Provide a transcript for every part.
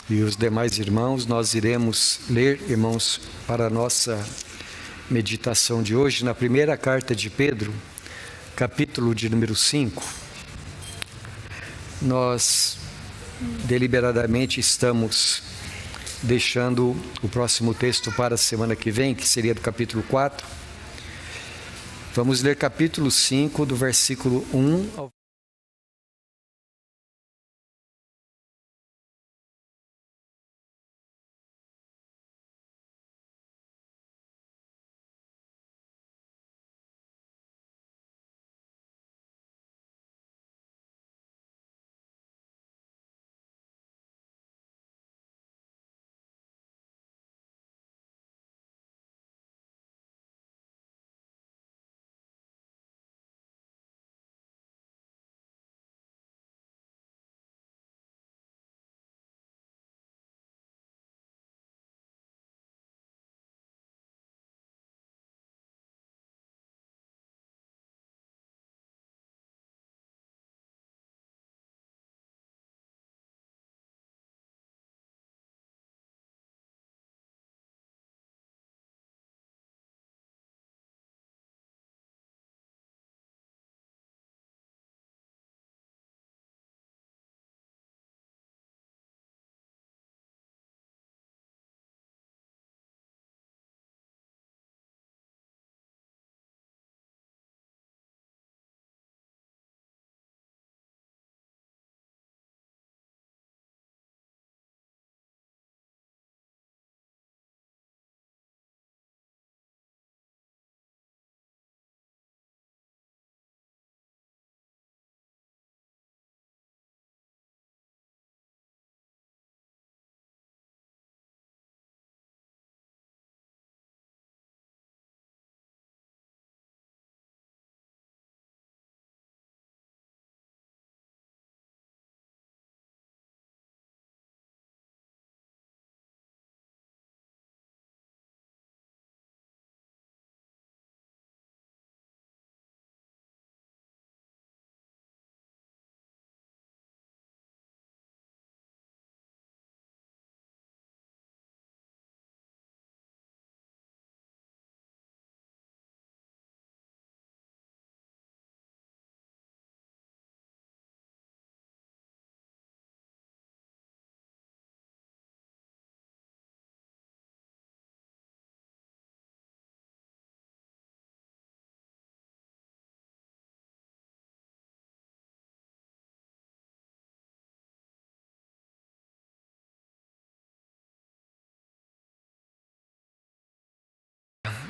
e os demais irmãos, nós iremos ler, irmãos, para a nossa meditação de hoje, na primeira carta de Pedro, capítulo de número 5. Nós deliberadamente estamos deixando o próximo texto para a semana que vem, que seria do capítulo 4. Vamos ler capítulo 5, do versículo 1 ao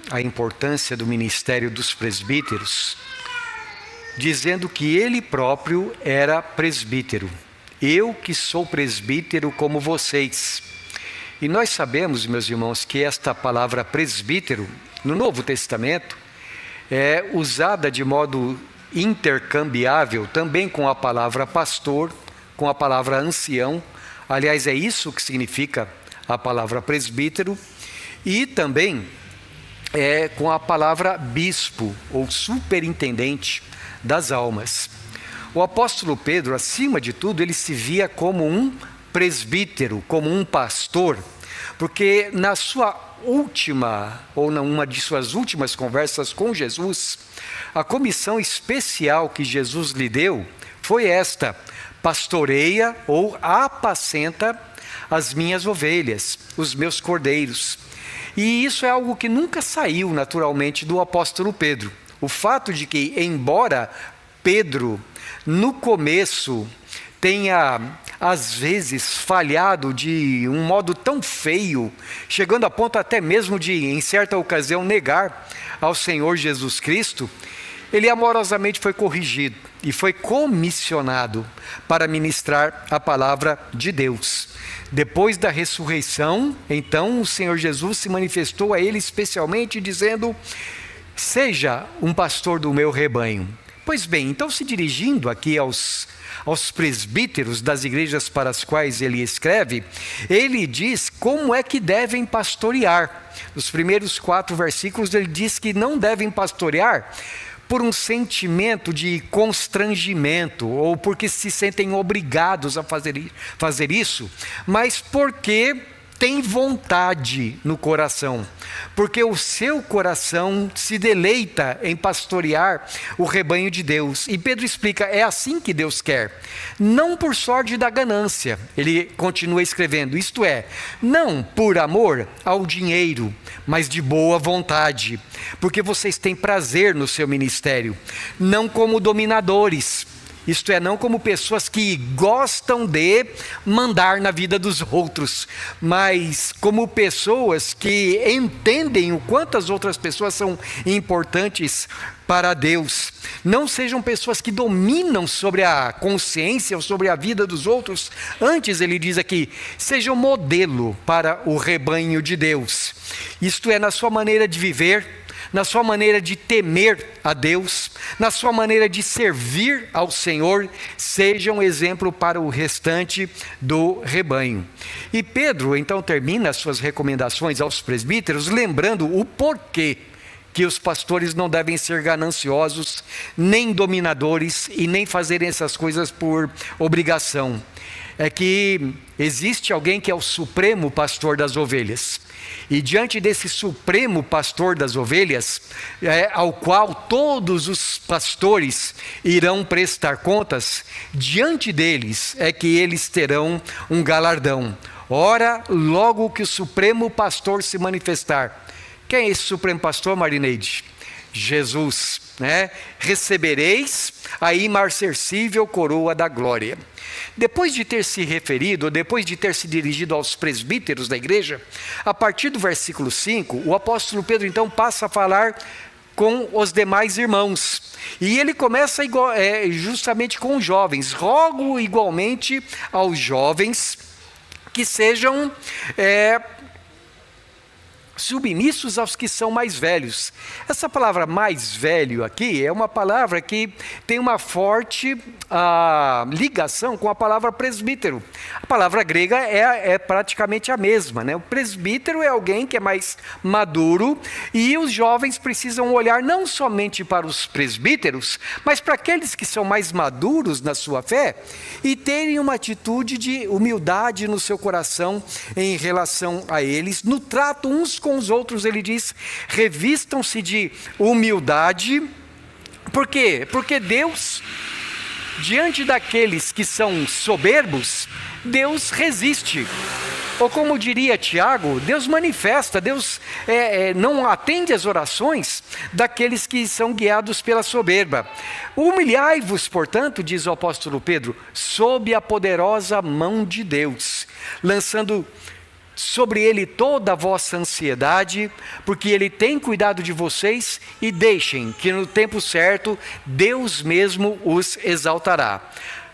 a importância do ministério dos presbíteros, dizendo que ele próprio era presbítero. Eu que sou presbítero como vocês. E nós sabemos, meus irmãos, que esta palavra presbítero, no Novo Testamento, é usada de modo intercambiável também com a palavra pastor, com a palavra ancião. Aliás, é isso que significa a palavra presbítero. E também com a palavra bispo ou superintendente das almas. O apóstolo Pedro, acima de tudo, ele se via como um presbítero, como um pastor, porque na sua última, ou numa de suas últimas conversas com Jesus, a comissão especial que Jesus lhe deu foi esta: pastoreia ou apacenta as minhas ovelhas, os meus cordeiros. E isso é algo que nunca saiu naturalmente do apóstolo Pedro. O fato de que, embora Pedro, no começo, tenha às vezes falhado de um modo tão feio, chegando a ponto até mesmo de, em certa ocasião, negar ao Senhor Jesus Cristo, ele amorosamente foi corrigido e foi comissionado para ministrar a palavra de Deus. Depois da ressurreição, então o Senhor Jesus se manifestou a ele especialmente dizendo: seja um pastor do meu rebanho. Pois bem, então se dirigindo aqui aos presbíteros das igrejas para as quais ele escreve, ele diz como é que devem pastorear. Nos primeiros 4 versículos ele diz que não devem pastorear por um sentimento de constrangimento, ou porque se sentem obrigados a fazer isso, mas porque tem vontade no coração, porque o seu coração se deleita em pastorear o rebanho de Deus. E Pedro explica, é assim que Deus quer, não por sorte da ganância. Ele continua escrevendo, isto é, não por amor ao dinheiro, mas de boa vontade, porque vocês têm prazer no seu ministério, não como dominadores, isto é, não como pessoas que gostam de mandar na vida dos outros, mas como pessoas que entendem o quanto as outras pessoas são importantes para Deus. Não sejam pessoas que dominam sobre a consciência ou sobre a vida dos outros. Antes, ele diz aqui, sejam modelo para o rebanho de Deus. Isto é, na sua maneira de viver, na sua maneira de temer a Deus, na sua maneira de servir ao Senhor, seja um exemplo para o restante do rebanho. E Pedro então termina as suas recomendações aos presbíteros, lembrando o porquê que os pastores não devem ser gananciosos, nem dominadores e nem fazerem essas coisas por obrigação. É que existe alguém que é o supremo pastor das ovelhas. E diante desse supremo pastor das ovelhas, ao qual todos os pastores irão prestar contas, diante deles é que eles terão um galardão. Ora, logo que o supremo pastor se manifestar. Quem é esse supremo pastor, Marineide? Jesus, né? Recebereis a imarcessível coroa da glória. Depois de ter se referido, depois de ter se dirigido aos presbíteros da igreja, a partir do versículo 5, o apóstolo Pedro então passa a falar com os demais irmãos. E ele começa justamente com os jovens. Rogo igualmente aos jovens que sejam submissos aos que são mais velhos. Essa palavra mais velho aqui é uma palavra que tem uma forte ligação com a palavra presbítero. A palavra grega é praticamente a mesma, né? O presbítero é alguém que é mais maduro e os jovens precisam olhar não somente para os presbíteros, mas para aqueles que são mais maduros na sua fé e terem uma atitude de humildade no seu coração em relação a eles, no trato uns com os outros. Ele diz, revistam-se de humildade. Por quê? Porque Deus, diante daqueles que são soberbos, Deus resiste. Ou como diria Tiago, Deus manifesta, Deus não atende às orações daqueles que são guiados pela soberba. Humilhai-vos, portanto, diz o apóstolo Pedro, sob a poderosa mão de Deus, lançando sobre ele toda a vossa ansiedade, porque ele tem cuidado de vocês, e deixem que no tempo certo Deus mesmo os exaltará.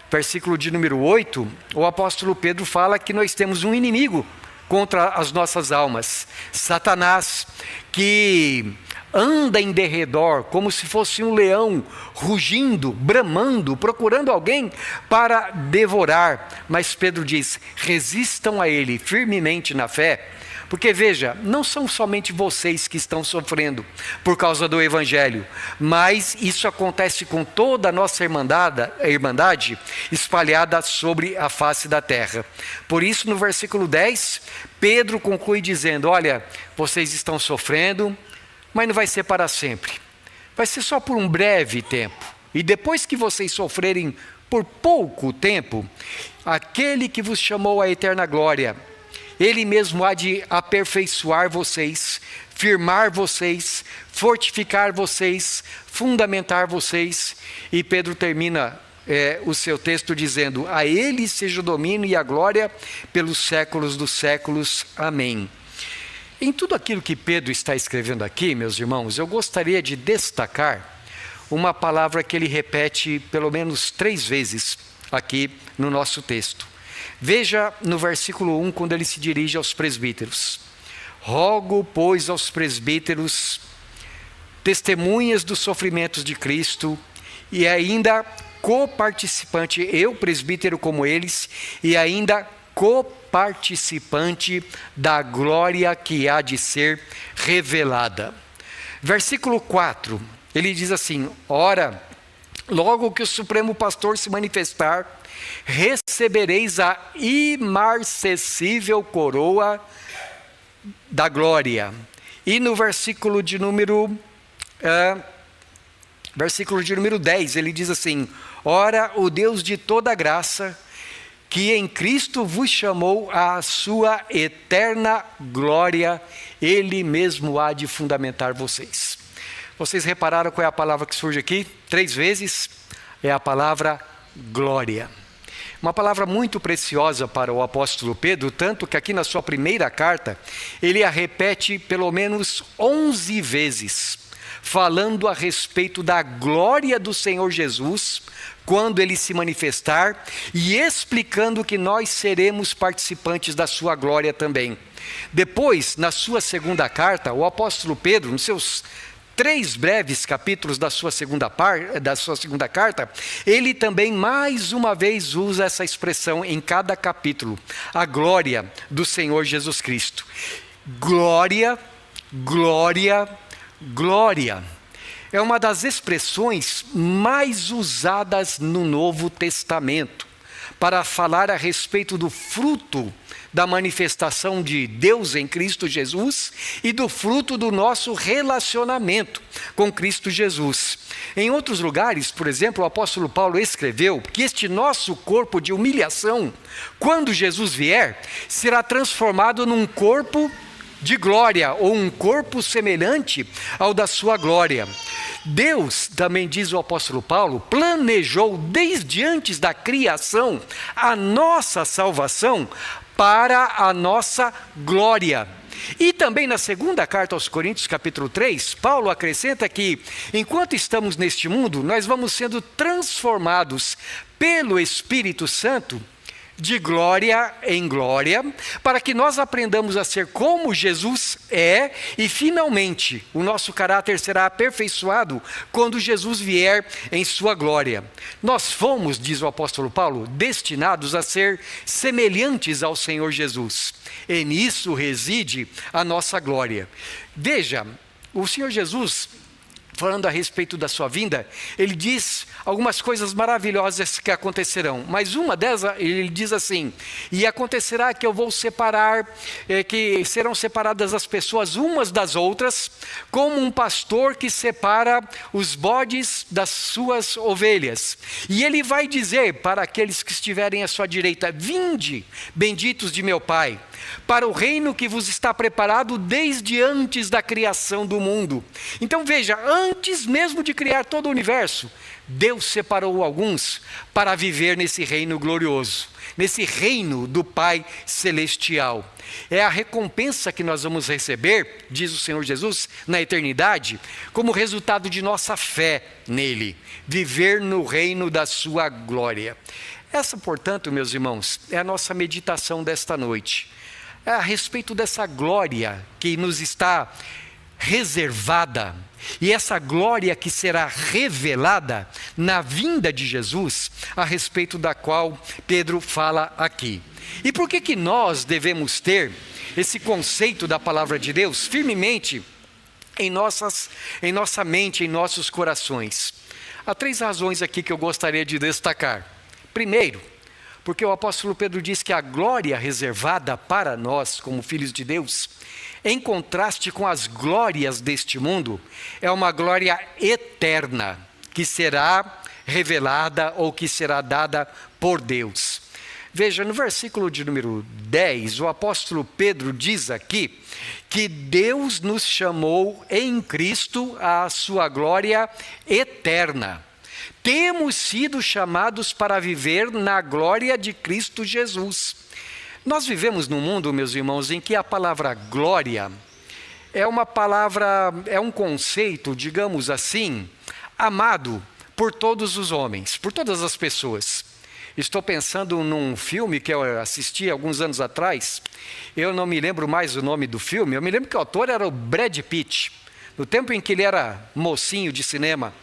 Versículo de número 8, o apóstolo Pedro fala que nós temos um inimigo contra as nossas almas, Satanás, que anda em derredor como se fosse um leão, rugindo, bramando, procurando alguém para devorar. Mas Pedro diz, resistam a ele firmemente na fé, porque veja, não são somente vocês que estão sofrendo por causa do Evangelho, mas isso acontece com toda a nossa irmandade espalhada sobre a face da terra. Por isso, no versículo 10, Pedro conclui dizendo, olha, vocês estão sofrendo, mas não vai ser para sempre, vai ser só por um breve tempo, e depois que vocês sofrerem por pouco tempo, aquele que vos chamou à eterna glória, ele mesmo há de aperfeiçoar vocês, firmar vocês, fortificar vocês, fundamentar vocês. E Pedro termina o seu texto dizendo, a ele seja o domínio e a glória pelos séculos dos séculos, amém. Em tudo aquilo que Pedro está escrevendo aqui, meus irmãos, eu gostaria de destacar uma palavra que ele repete pelo menos 3 vezes aqui no nosso texto. Veja no versículo 1, quando ele se dirige aos presbíteros. Rogo, pois, aos presbíteros, testemunhas dos sofrimentos de Cristo, e ainda coparticipante, eu presbítero como eles, e ainda coparticipante da glória que há de ser revelada. Versículo 4, Ele diz assim: ora, logo que o Supremo Pastor se manifestar, recebereis a imarcessível coroa da glória. E no versículo de número 10, ele diz assim: ora, o Deus de toda graça, que em Cristo vos chamou à sua eterna glória, Ele mesmo há de fundamentar vocês. Vocês repararam qual é a palavra que surge aqui? 3 vezes, é a palavra glória. Uma palavra muito preciosa para o apóstolo Pedro, tanto que aqui na sua primeira carta, ele a repete pelo menos 11 vezes, falando a respeito da glória do Senhor Jesus, quando ele se manifestar, e explicando que nós seremos participantes da sua glória também. Depois, na sua segunda carta, o apóstolo Pedro, nos seus 3 breves capítulos da sua segunda carta, ele também mais uma vez usa essa expressão em cada capítulo: a glória do Senhor Jesus Cristo. Glória, glória, glória. É uma das expressões mais usadas no Novo Testamento para falar a respeito do fruto da manifestação de Deus em Cristo Jesus e do fruto do nosso relacionamento com Cristo Jesus. Em outros lugares, por exemplo, o apóstolo Paulo escreveu que este nosso corpo de humilhação, quando Jesus vier, será transformado num corpo de glória, ou um corpo semelhante ao da sua glória. Deus, também diz o apóstolo Paulo, planejou desde antes da criação a nossa salvação para a nossa glória. E também na segunda carta aos Coríntios, capítulo 3, Paulo acrescenta que, enquanto estamos neste mundo, nós vamos sendo transformados pelo Espírito Santo de glória em glória, para que nós aprendamos a ser como Jesus é, e finalmente o nosso caráter será aperfeiçoado quando Jesus vier em sua glória. Nós fomos, diz o apóstolo Paulo, destinados a ser semelhantes ao Senhor Jesus, e nisso reside a nossa glória. Veja, o Senhor Jesus, falando a respeito da sua vinda, ele diz algumas coisas maravilhosas que acontecerão, mas uma delas, ele diz assim: e acontecerá que eu vou separar, que serão separadas as pessoas umas das outras, como um pastor que separa os bodes das suas ovelhas. E ele vai dizer para aqueles que estiverem à sua direita: vinde, benditos de meu Pai, para o reino que vos está preparado desde antes da criação do mundo. Então veja, antes mesmo de criar todo o universo, Deus separou alguns para viver nesse reino glorioso, nesse reino do Pai Celestial. É a recompensa que nós vamos receber, diz o Senhor Jesus, na eternidade, como resultado de nossa fé nele, viver no reino da sua glória. Essa, portanto, meus irmãos, é a nossa meditação desta noite. É a respeito dessa glória que nos está reservada, e essa glória que será revelada na vinda de Jesus, a respeito da qual Pedro fala aqui. E por que nós devemos ter esse conceito da palavra de Deus firmemente em nossa mente, em nossos corações? Há 3 razões aqui que eu gostaria de destacar. Primeiro, porque o apóstolo Pedro diz que a glória reservada para nós, como filhos de Deus, em contraste com as glórias deste mundo, é uma glória eterna, que será revelada ou que será dada por Deus. Veja, no versículo de número 10, o apóstolo Pedro diz aqui que Deus nos chamou em Cristo à sua glória eterna. Temos sido chamados para viver na glória de Cristo Jesus. Nós vivemos num mundo, meus irmãos, em que a palavra glória é uma palavra, é um conceito, digamos assim, amado por todos os homens, por todas as pessoas. Estou pensando num filme que eu assisti alguns anos atrás. Eu não me lembro mais o nome do filme. Eu me lembro que o autor era o Brad Pitt, no tempo em que ele era mocinho de cinema.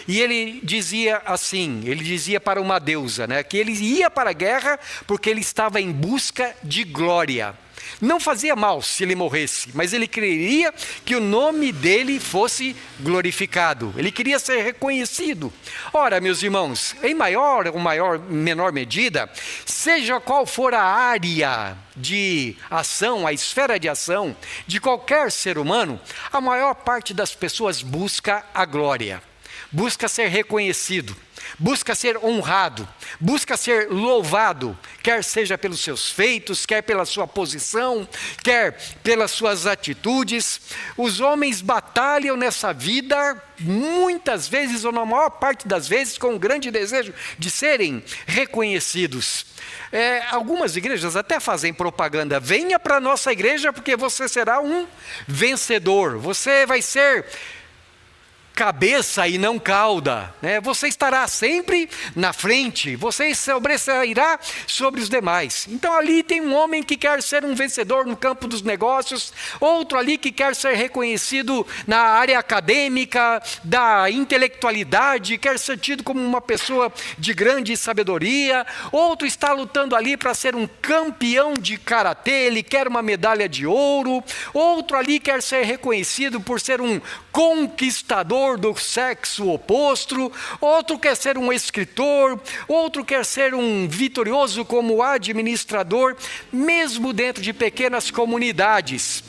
E ele dizia assim, ele dizia para uma deusa, que ele ia para a guerra porque ele estava em busca de glória. Não fazia mal se ele morresse, mas ele queria que o nome dele fosse glorificado. Ele queria ser reconhecido. Ora, meus irmãos, em menor medida, seja qual for a área de ação, a esfera de ação de qualquer ser humano, a maior parte das pessoas busca a glória, busca ser reconhecido, busca ser honrado, busca ser louvado, quer seja pelos seus feitos, quer pela sua posição, quer pelas suas atitudes. Os homens batalham nessa vida, muitas vezes, ou na maior parte das vezes, com um grande desejo de serem reconhecidos. Algumas igrejas até fazem propaganda: venha para a nossa igreja porque você será um vencedor, você vai ser cabeça e não cauda, né? Você estará sempre na frente, você sobressairá sobre os demais. Então ali tem um homem que quer ser um vencedor no campo dos negócios, outro ali que quer ser reconhecido na área acadêmica, da intelectualidade, quer ser tido como uma pessoa de grande sabedoria, outro está lutando ali para ser um campeão de karatê, ele quer uma medalha de ouro, outro ali quer ser reconhecido por ser um conquistador do sexo oposto, outro quer ser um escritor, outro quer ser um vitorioso como administrador, mesmo dentro de pequenas comunidades.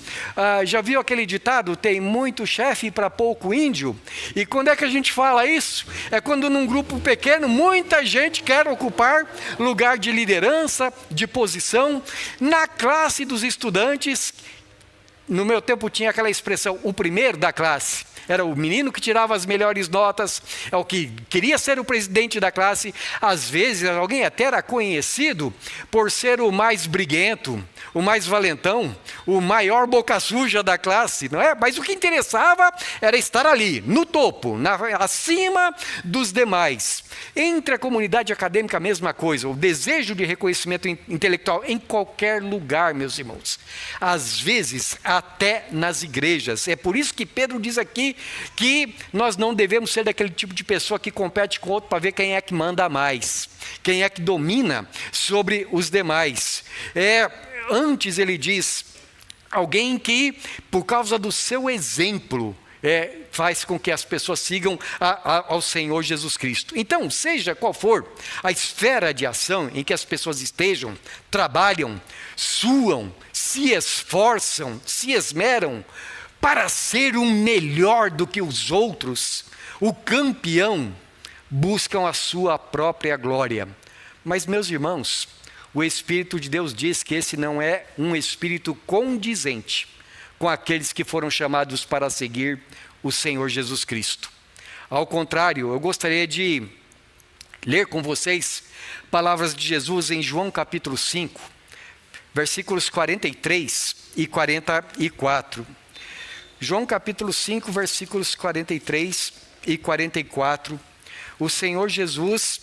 Já viu aquele ditado, tem muito chefe para pouco índio? E quando é que a gente fala isso? É quando num grupo pequeno, muita gente quer ocupar lugar de liderança, de posição. Na classe dos estudantes, no meu tempo tinha aquela expressão, o primeiro da classe. Era o menino que tirava as melhores notas, é o que queria ser o presidente da classe. Às vezes, alguém até era conhecido por ser o mais briguento, o mais valentão, o maior boca suja da classe, não é? Mas o que interessava era estar ali, no topo, acima dos demais. Entre a comunidade acadêmica, a mesma coisa, o desejo de reconhecimento intelectual em qualquer lugar, meus irmãos. Às vezes, até nas igrejas. É por isso que Pedro diz aqui que nós não devemos ser daquele tipo de pessoa que compete com outro para ver quem é que manda mais, quem é que domina sobre os demais. Antes ele diz, alguém que, por causa do seu exemplo, faz com que as pessoas sigam ao Senhor Jesus Cristo. Então, seja qual for a esfera de ação em que as pessoas estejam, trabalham, suam, se esforçam, se esmeram, para ser um melhor do que os outros, o campeão, buscam a sua própria glória. Mas, meus irmãos, o Espírito de Deus diz que esse não é um espírito condizente com aqueles que foram chamados para seguir o Senhor Jesus Cristo. Ao contrário, eu gostaria de ler com vocês palavras de Jesus em João capítulo 5, versículos 43 e 44. João capítulo 5, versículos 43 e 44, o Senhor Jesus,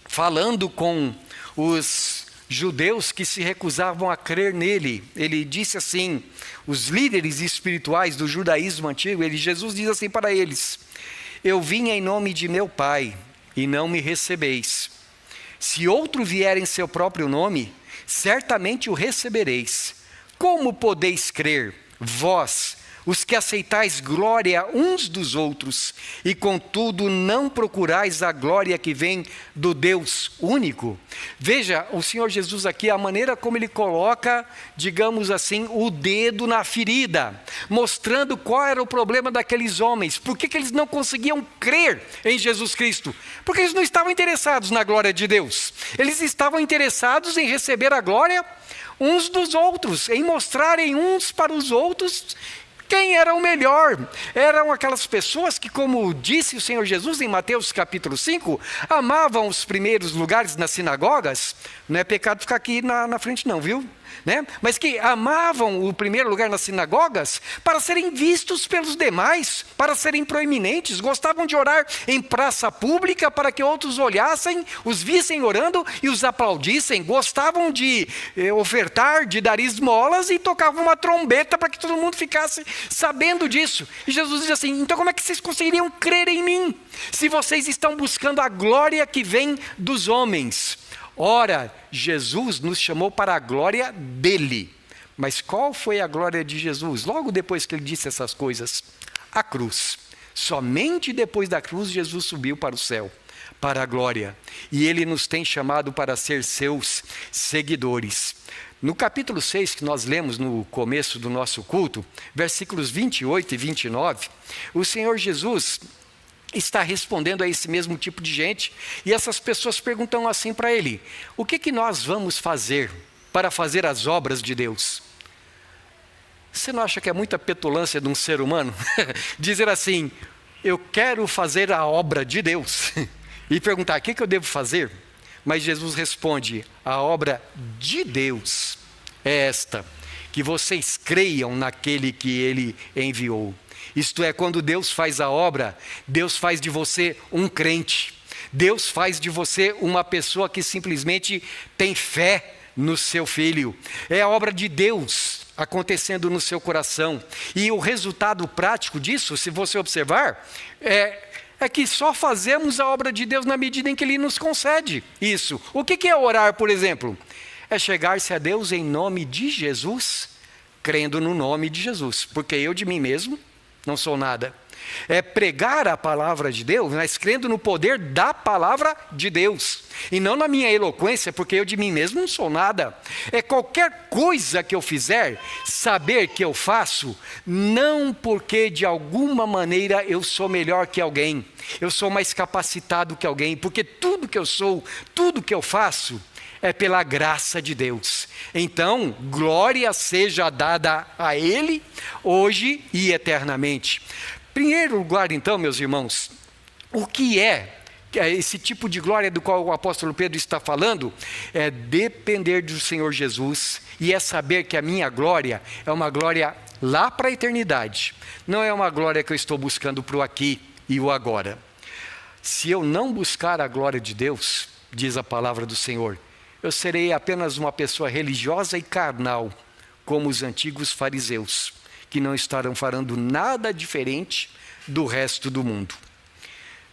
falando com os judeus que se recusavam a crer nele, ele disse assim, os líderes espirituais do judaísmo antigo, Jesus diz assim para eles: eu vim em nome de meu Pai, e não me recebeis. Se outro vier em seu próprio nome, certamente o recebereis. Como podeis crer, vós, os que aceitais glória uns dos outros, e contudo não procurais a glória que vem do Deus único? Veja, o Senhor Jesus aqui, a maneira como ele coloca, digamos assim, o dedo na ferida, mostrando qual era o problema daqueles homens. Por que eles não conseguiam crer em Jesus Cristo? Porque eles não estavam interessados na glória de Deus. Eles estavam interessados em receber a glória uns dos outros, em mostrarem uns para os outros quem era o melhor. Eram aquelas pessoas que, como disse o Senhor Jesus em Mateus capítulo 5, amavam os primeiros lugares nas sinagogas. Não é pecado ficar aqui na frente não, viu? Né? Mas que amavam o primeiro lugar nas sinagogas para serem vistos pelos demais, para serem proeminentes, gostavam de orar em praça pública para que outros olhassem, os vissem orando e os aplaudissem, gostavam de ofertar, de dar esmolas e tocavam uma trombeta para que todo mundo ficasse sabendo disso. E Jesus diz assim: então como é que vocês conseguiriam crer em mim, se vocês estão buscando a glória que vem dos homens? Ora, Jesus nos chamou para a glória dele, Mas qual foi a glória de Jesus? Logo depois que ele disse essas coisas, a cruz. Somente depois da cruz, Jesus subiu para o céu, para a glória. E ele nos tem chamado para ser seus seguidores. No capítulo 6, que nós lemos no começo do nosso culto, versículos 28 e 29, o Senhor Jesus está respondendo a esse mesmo tipo de gente. E essas pessoas perguntam assim para ele: o que nós vamos fazer para fazer as obras de Deus? Você não acha que é muita petulância de um ser humano dizer assim: eu quero fazer a obra de Deus, e perguntar: o que eu devo fazer? Mas Jesus responde: a obra de Deus é esta, que vocês creiam naquele que ele enviou. Isto é, quando Deus faz a obra, Deus faz de você um crente. Deus faz de você uma pessoa que simplesmente tem fé no seu Filho. É a obra de Deus acontecendo no seu coração. E o resultado prático disso, se você observar, é que só fazemos a obra de Deus na medida em que Ele nos concede isso. O que é orar, por exemplo? É chegar-se a Deus em nome de Jesus, crendo no nome de Jesus. Porque eu de mim mesmo não sou nada. É pregar a palavra de Deus, mas crendo no poder da palavra de Deus. E não na minha eloquência, porque eu de mim mesmo não sou nada. É qualquer coisa que eu fizer, saber que eu faço, não porque de alguma maneira eu sou melhor que alguém, eu sou mais capacitado que alguém, porque tudo que eu sou, tudo que eu faço, é pela graça de Deus. Então, glória seja dada a Ele, hoje e eternamente. Primeiro lugar, então, meus irmãos, o que é esse tipo de glória do qual o apóstolo Pedro está falando? É depender do Senhor Jesus, e é saber que a minha glória é uma glória lá para a eternidade. Não é uma glória que eu estou buscando para o aqui e o agora. Se eu não buscar a glória de Deus, diz a palavra do Senhor, eu serei apenas uma pessoa religiosa e carnal, como os antigos fariseus, que não estarão falando nada diferente do resto do mundo.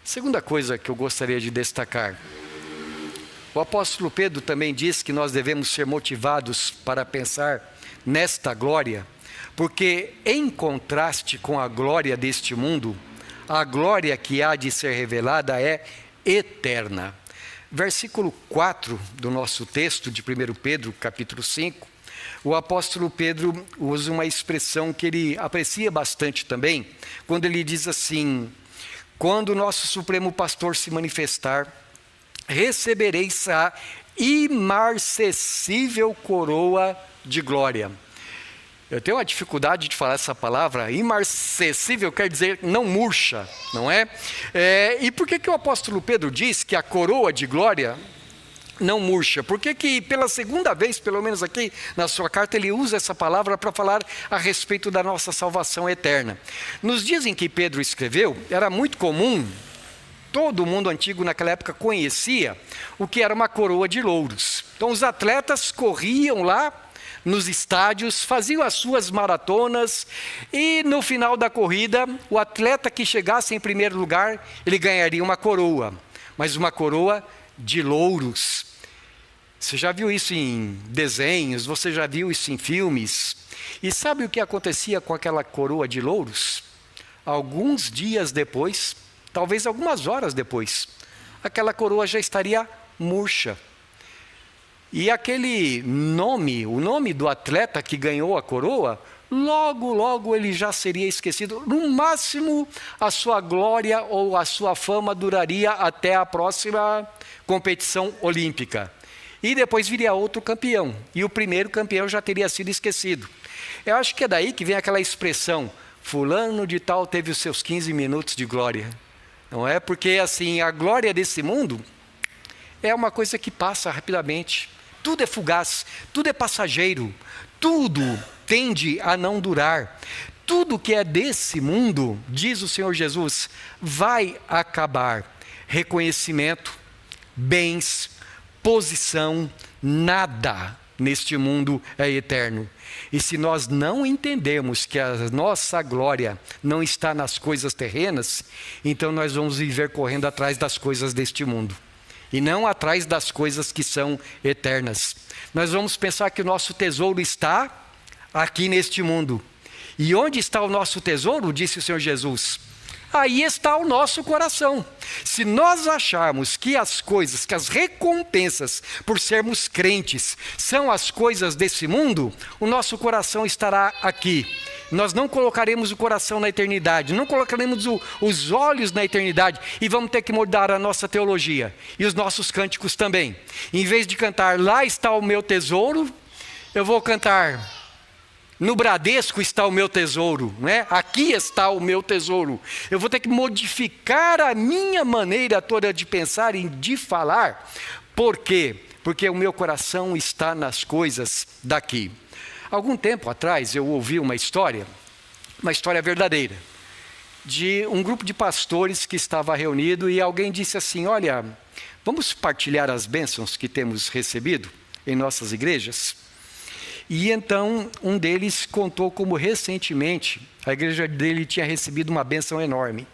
Segunda coisa que eu gostaria de destacar, o apóstolo Pedro também diz que nós devemos ser motivados para pensar nesta glória, porque em contraste com a glória deste mundo, a glória que há de ser revelada é eterna. Versículo 4 do nosso texto de 1 Pedro, capítulo 5, o apóstolo Pedro usa uma expressão que ele aprecia bastante também, quando ele diz assim: quando o nosso Supremo Pastor se manifestar, recebereis a imarcessível coroa de glória. Eu tenho uma dificuldade de falar essa palavra. Imarcessível quer dizer não murcha, não é? E por que o apóstolo Pedro diz que a coroa de glória não murcha? Porque que pela segunda vez, pelo menos aqui na sua carta, ele usa essa palavra para falar a respeito da nossa salvação eterna. Nos dias em que Pedro escreveu, era muito comum, todo mundo antigo naquela época conhecia o que era uma coroa de louros. Então os atletas corriam lá nos estádios, faziam as suas maratonas, e no final da corrida, o atleta que chegasse em primeiro lugar, ele ganharia uma coroa, mas uma coroa de louros. Você já viu isso em desenhos, você já viu isso em filmes, e sabe o que acontecia com aquela coroa de louros? Alguns dias depois, talvez algumas horas depois, aquela coroa já estaria murcha. E aquele nome, o nome do atleta que ganhou a coroa, logo ele já seria esquecido. No máximo, a sua glória ou a sua fama duraria até a próxima competição olímpica. E depois viria outro campeão, e o primeiro campeão já teria sido esquecido. Eu acho que é daí que vem aquela expressão: fulano de tal teve os seus 15 minutos de glória. Não é? Porque assim, a glória desse mundo é uma coisa que passa rapidamente. Tudo é fugaz, tudo é passageiro, tudo tende a não durar. Tudo que é desse mundo, diz o Senhor Jesus, vai acabar. Reconhecimento, bens, posição, nada neste mundo é eterno. E se nós não entendemos que a nossa glória não está nas coisas terrenas, então nós vamos viver correndo atrás das coisas deste mundo, e não atrás das coisas que são eternas. Nós vamos pensar que o nosso tesouro está aqui neste mundo. E onde está o nosso tesouro? Disse o Senhor Jesus. Aí está o nosso coração. Se nós acharmos que as coisas, que as recompensas por sermos crentes são as coisas desse mundo, o nosso coração estará aqui. Nós não colocaremos o coração na eternidade, não colocaremos os olhos na eternidade e vamos ter que mudar a nossa teologia e os nossos cânticos também. Em vez de cantar lá está o meu tesouro, eu vou cantar no Bradesco está o meu tesouro, né? Aqui está o meu tesouro. Eu vou ter que modificar a minha maneira toda de pensar e de falar. Por quê? Porque o meu coração está nas coisas daqui. Algum tempo atrás eu ouvi uma história verdadeira, de um grupo de pastores que estava reunido e alguém disse assim: olha, vamos partilhar as bênçãos que temos recebido em nossas igrejas? E então um deles contou como recentemente a igreja dele tinha recebido uma bênção enorme.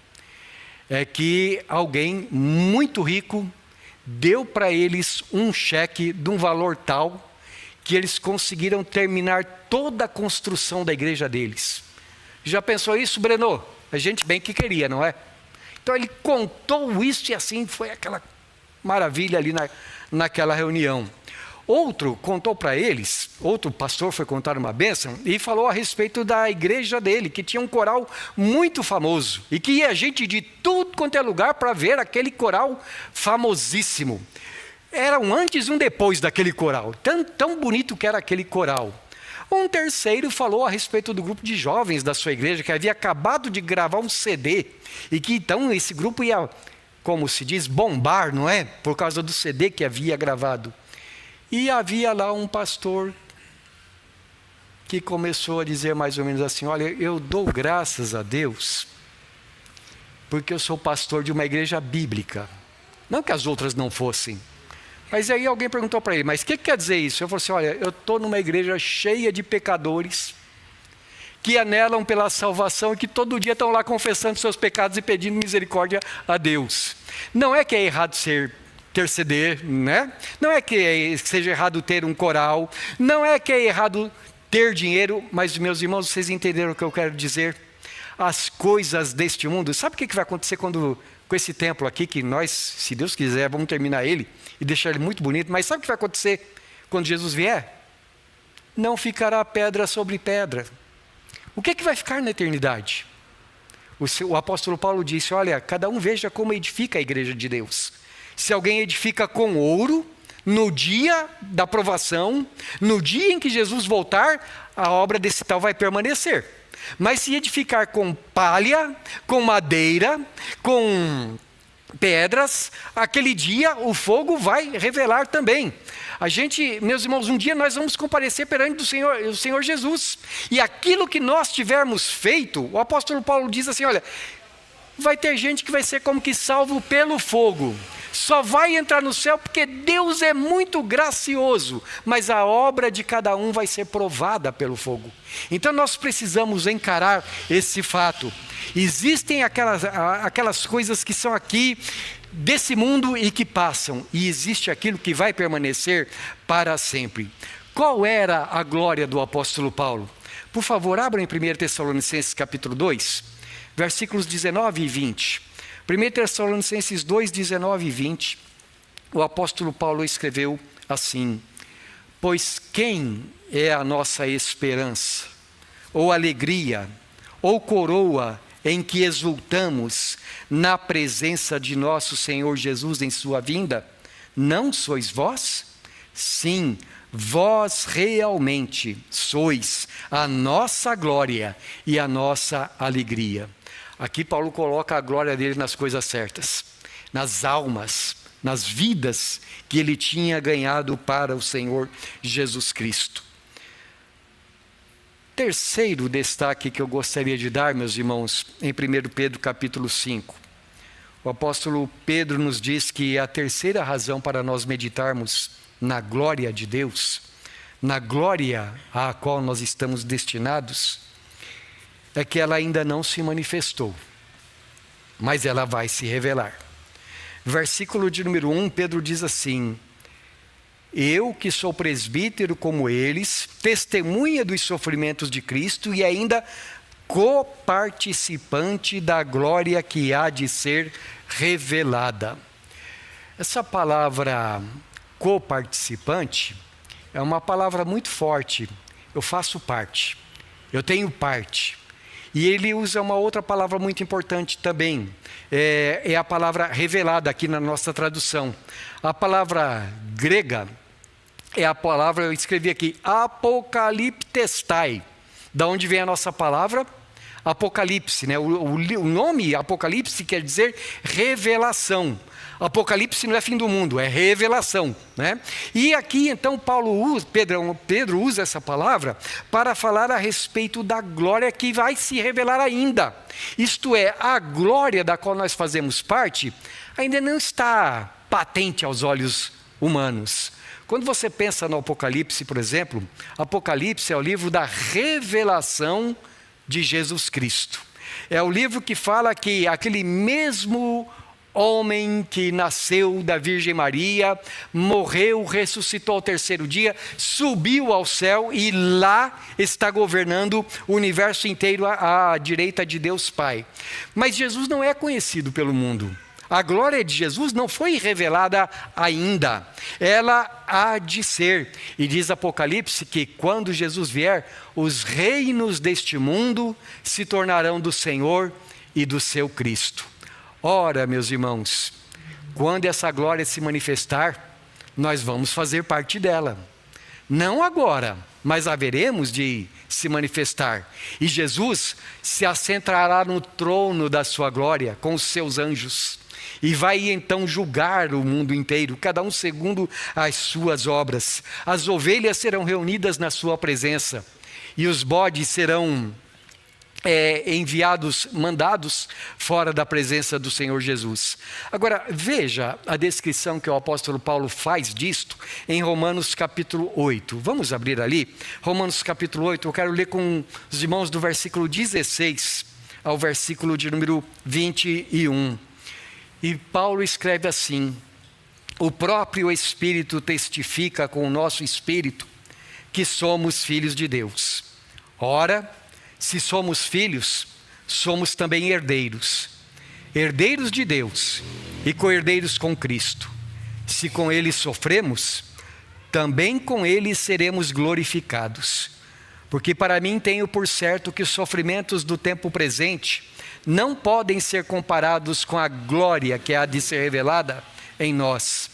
É que alguém muito rico deu para eles um cheque de um valor tal que eles conseguiram terminar toda a construção da igreja deles. Já pensou isso, Breno? A gente bem que queria, não é? Então ele contou isso e assim foi aquela maravilha ali naquela reunião. Outro contou para eles, outro pastor foi contar uma bênção e falou a respeito da igreja dele, que tinha um coral muito famoso e que ia gente de tudo quanto é lugar para ver aquele coral famosíssimo. Era um antes e um depois daquele coral, tão bonito que era aquele coral. Um terceiro falou a respeito do grupo de jovens da sua igreja, que havia acabado de gravar um CD e que então esse grupo ia, como se diz, bombar, não é? Por causa do CD que havia gravado. E havia lá um pastor que começou a dizer mais ou menos assim: olha, eu dou graças a Deus porque eu sou pastor de uma igreja bíblica. Não que as outras não fossem. Mas aí alguém perguntou para ele: mas o que quer dizer isso? Eu falei assim: olha, eu estou numa igreja cheia de pecadores que anelam pela salvação e que todo dia estão lá confessando seus pecados e pedindo misericórdia a Deus. Não é que é errado ter CD, né? Não é que seja errado ter um coral, não é que é errado ter dinheiro, mas meus irmãos, vocês entenderam o que eu quero dizer? As coisas deste mundo, sabe o que vai acontecer com esse templo aqui, que nós, se Deus quiser, vamos terminar ele e deixar ele muito bonito, mas sabe o que vai acontecer quando Jesus vier? Não ficará pedra sobre pedra. O que vai ficar na eternidade? O apóstolo Paulo disse: olha, cada um veja como edifica a igreja de Deus. Se alguém edifica com ouro, no dia da provação, no dia em que Jesus voltar, a obra desse tal vai permanecer. Mas se edificar com palha, com madeira, com pedras, aquele dia o fogo vai revelar também. A gente, meus irmãos, um dia nós vamos comparecer perante o Senhor Jesus. E aquilo que nós tivermos feito, o apóstolo Paulo diz assim: olha, vai ter gente que vai ser como que salvo pelo fogo. Só vai entrar no céu porque Deus é muito gracioso, mas a obra de cada um vai ser provada pelo fogo. Então nós precisamos encarar esse fato. Existem aquelas coisas que são aqui desse mundo e que passam, e existe aquilo que vai permanecer para sempre. Qual era a glória do apóstolo Paulo? Por favor, abram em 1 Tessalonicenses capítulo 2, versículos 19 e 20. 1 Tessalonicenses 2, 19 e 20, o apóstolo Paulo escreveu assim: pois quem é a nossa esperança, ou alegria, ou coroa em que exultamos na presença de nosso Senhor Jesus em sua vinda? Não sois vós? Sim, vós realmente sois a nossa glória e a nossa alegria. Aqui Paulo coloca a glória dele nas coisas certas, nas almas, nas vidas que ele tinha ganhado para o Senhor Jesus Cristo. Terceiro destaque que eu gostaria de dar, meus irmãos, em 1 Pedro capítulo 5. O apóstolo Pedro nos diz que a terceira razão para nós meditarmos na glória de Deus, na glória à qual nós estamos destinados, é que ela ainda não se manifestou, mas ela vai se revelar. Versículo de número 1, Pedro diz assim: eu que sou presbítero como eles, testemunha dos sofrimentos de Cristo e ainda coparticipante da glória que há de ser revelada. Essa palavra coparticipante é uma palavra muito forte. Eu faço parte, eu tenho parte. E ele usa uma outra palavra muito importante também, é a palavra revelada aqui na nossa tradução. A palavra grega é a palavra, eu escrevi aqui, apocaliptestai. Da onde vem a nossa palavra? Apocalipse, né? O nome Apocalipse quer dizer revelação. Apocalipse não é fim do mundo, é revelação, né? E aqui então Pedro usa essa palavra para falar a respeito da glória que vai se revelar ainda. Isto é, a glória da qual nós fazemos parte ainda não está patente aos olhos humanos. Quando você pensa no Apocalipse, por exemplo, Apocalipse é o livro da revelação de Jesus Cristo. É o livro que fala que aquele mesmo homem que nasceu da Virgem Maria, morreu, ressuscitou ao terceiro dia, subiu ao céu e lá está governando o universo inteiro à direita de Deus Pai. Mas Jesus não é conhecido pelo mundo. A glória de Jesus não foi revelada ainda. Ela há de ser. E diz Apocalipse que quando Jesus vier, os reinos deste mundo se tornarão do Senhor e do seu Cristo. Ora, meus irmãos, quando essa glória se manifestar, nós vamos fazer parte dela. Não agora, mas haveremos de se manifestar. E Jesus se assentará no trono da sua glória com os seus anjos. E vai então julgar o mundo inteiro, cada um segundo as suas obras. As ovelhas serão reunidas na sua presença. E os bodes serão mandados fora da presença do Senhor Jesus. Agora, veja a descrição que o apóstolo Paulo faz disto em Romanos capítulo 8. Vamos abrir ali, Romanos capítulo 8, eu quero ler com os irmãos do versículo 16 ao versículo de número 21. E Paulo escreve assim: o próprio Espírito testifica com o nosso espírito que somos filhos de Deus. Ora, se somos filhos, somos também herdeiros, herdeiros de Deus e co-herdeiros com Cristo. Se com Ele sofremos, também com Ele seremos glorificados. Porque para mim tenho por certo que os sofrimentos do tempo presente não podem ser comparados com a glória que há de ser revelada em nós.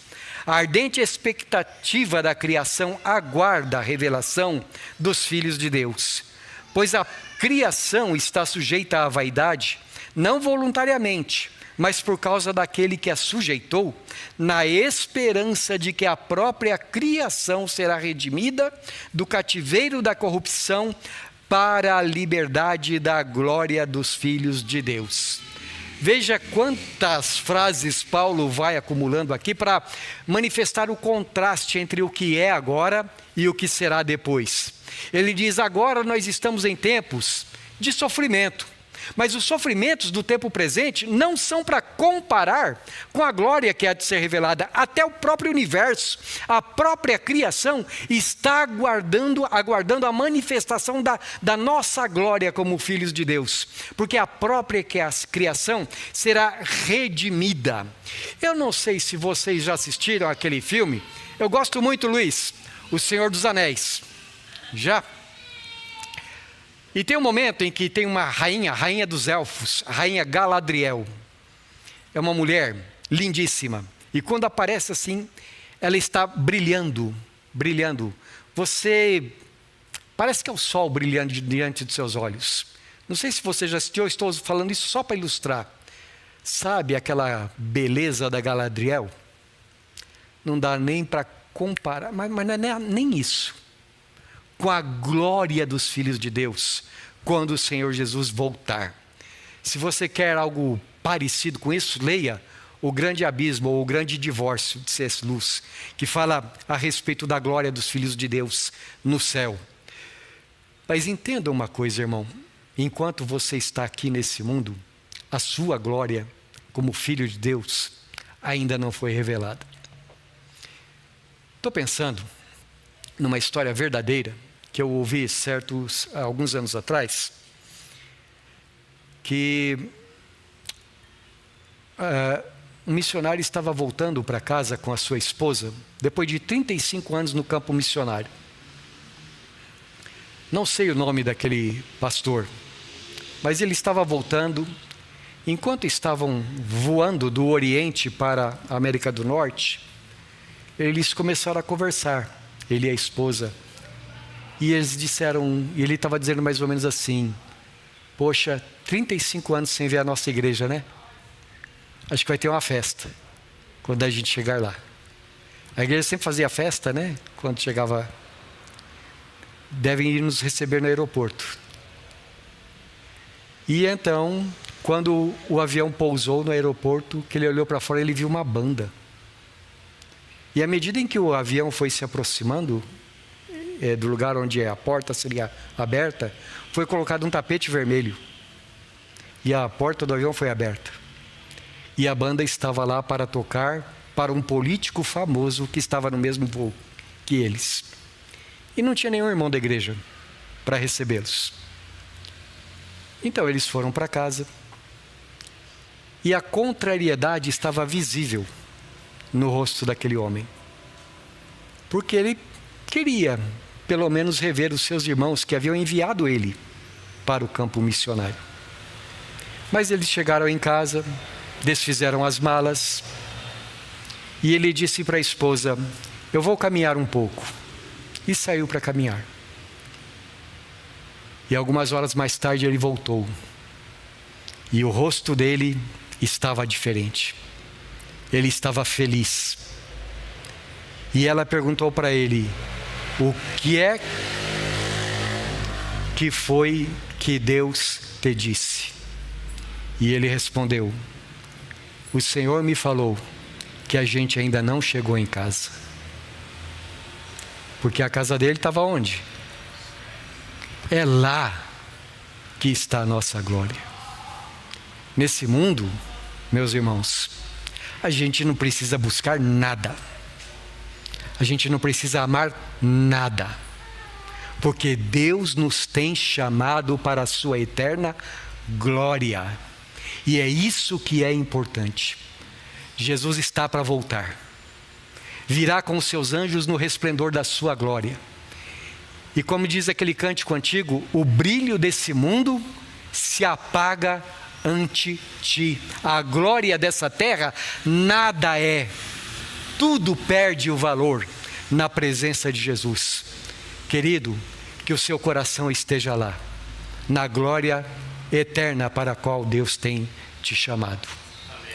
A ardente expectativa da criação aguarda a revelação dos filhos de Deus. Pois a criação está sujeita à vaidade, não voluntariamente, mas por causa daquele que a sujeitou, na esperança de que a própria criação será redimida do cativeiro da corrupção para a liberdade da glória dos filhos de Deus. Veja quantas frases Paulo vai acumulando aqui para manifestar o contraste entre o que é agora e o que será depois. Ele diz: agora nós estamos em tempos de sofrimento, mas os sofrimentos do tempo presente não são para comparar com a glória que há de ser revelada. Até o próprio universo, a própria criação está aguardando a manifestação da nossa glória como filhos de Deus, porque a própria criação será redimida. Eu não sei se vocês já assistiram aquele filme, eu gosto muito, Luiz, O Senhor dos Anéis. Já? E tem um momento em que tem uma rainha, a rainha dos elfos, a rainha Galadriel. É uma mulher lindíssima. E quando aparece assim, ela está brilhando, brilhando. Parece que é o sol brilhando diante dos seus olhos. Não sei se você já assistiu, eu estou falando isso só para ilustrar. Sabe aquela beleza da Galadriel? Não dá nem para comparar, mas não é nem isso. Com a glória dos filhos de Deus, quando o Senhor Jesus voltar. Se você quer algo parecido com isso, leia O Grande Abismo ou O Grande Divórcio, de C.S. Lewis, que fala a respeito da glória dos filhos de Deus no céu. Mas entenda uma coisa, irmão, enquanto você está aqui nesse mundo, a sua glória como filho de Deus ainda não foi revelada. Estou pensando numa história verdadeira que eu ouvi alguns anos atrás, que um missionário estava voltando para casa com a sua esposa, depois de 35 anos no campo missionário. Não sei o nome daquele pastor, mas ele estava voltando. Enquanto estavam voando do Oriente para a América do Norte, eles começaram a conversar, ele e a esposa. E eles disseram, e ele estava dizendo mais ou menos assim: poxa, 35 anos sem ver a nossa igreja, né? Acho que vai ter uma festa quando a gente chegar lá. A igreja sempre fazia festa, né? Quando chegava, devem ir nos receber no aeroporto. E então, quando o avião pousou no aeroporto, que ele olhou para fora, ele viu uma banda. E à medida em que o avião foi se aproximando do lugar onde a porta seria aberta, foi colocado um tapete vermelho. E a porta do avião foi aberta. E a banda estava lá para tocar para um político famoso que estava no mesmo voo que eles. E não tinha nenhum irmão da igreja para recebê-los. Então eles foram para casa. E a contrariedade estava visível no rosto daquele homem. Porque ele queria, pelo menos, rever os seus irmãos que haviam enviado ele para o campo missionário. Mas eles chegaram em casa, desfizeram as malas, e ele disse para a esposa: eu vou caminhar um pouco. E saiu para caminhar. E algumas horas mais tarde ele voltou. E o rosto dele estava diferente. Ele estava feliz. E ela perguntou para ele: o que é que foi que Deus te disse? E ele respondeu: o Senhor me falou que a gente ainda não chegou em casa. Porque a casa dele estava onde? É lá que está a nossa glória. Nesse mundo, meus irmãos, a gente não precisa buscar nada. A gente não precisa amar nada. Porque Deus nos tem chamado para a sua eterna glória. E é isso que é importante. Jesus está para voltar. Virá com os seus anjos no resplendor da sua glória. E como diz aquele cântico antigo, o brilho desse mundo se apaga ante ti. A glória dessa terra nada é. Tudo perde o valor na presença de Jesus. Querido, que o seu coração esteja lá, na glória eterna para a qual Deus tem te chamado.